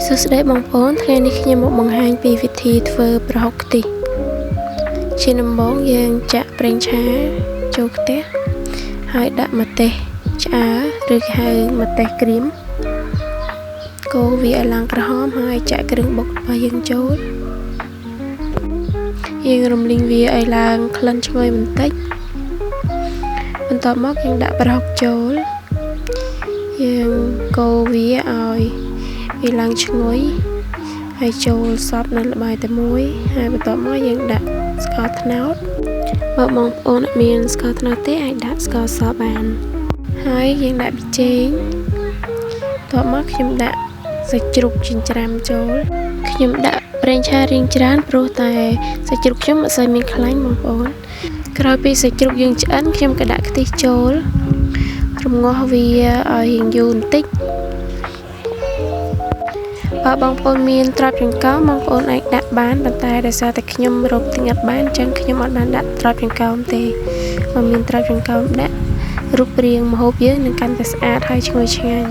សួស្តីបងប្អូនថ្ងៃនេះខ្ញុំមកបង្ហាញពីវិធីធ្វើប្រហុកខ្ទិះជាដំបូងយើងចាក់ប្រេងឆាចូលខ្ទះហើយដាក់ម្ទេសឆ្អើរឬគេហៅម្ទេសក្រៀមកូរវាឲ្យឡើងក្រហមហើយចាក់គ្រឿងបុករបស់យើងចូលយើងរំលីងវាឲ្យឡើងក្លិនឈ្ងុយបន្តិចបន្ទាប់មកយើងដាក់ប្រហុកចូលយើងកូរវាឲ្យវាឡើងឈ្ងុយហើយចូលសពនៅល្បាយតែមួយហើយបន្ទាប់មកយើងដាក់ស្ករត្នោតបើបងប្អូនអត់មានស្ករត្នោតទេអាចដាក់ស្ករសបានហើយយើងដាក់ប៊ីចេងបន្ទាប់មកខ្ញុំដាក់សាច់ជ្រូកចិញ្ច្រាំចូលខ្ញុំដាក់ប្រេងឆារៀងច្រើនព្រោះតែសាច់ជ្រូកខ្ញុំអត់សូវមានខ្លាញ់បងប្អូនក្រោយពីសាច់ជ្រូកយើងឆ្អិនខ្ញុំក៏ដាក់ខ្ទិះចូលរំងាស់វាឲ្យរៀងយូរបន្តិចបើបងប្អូនមានត្រប់ចង្កោមបងប្អូនអាចដាក់បានប៉ុន្តែដោយសារតែខ្ញុំរកទិញអត់បានអញ្ចឹងខ្ញុំអត់បានដាក់ត្រប់ចង្កោមទេបើមានត្រប់ចង្កោមដាក់រូបរាងម្ហូបយើងនឹងកាន់តែស្អាតហើយឈ្ងុយឆ្ងាញ់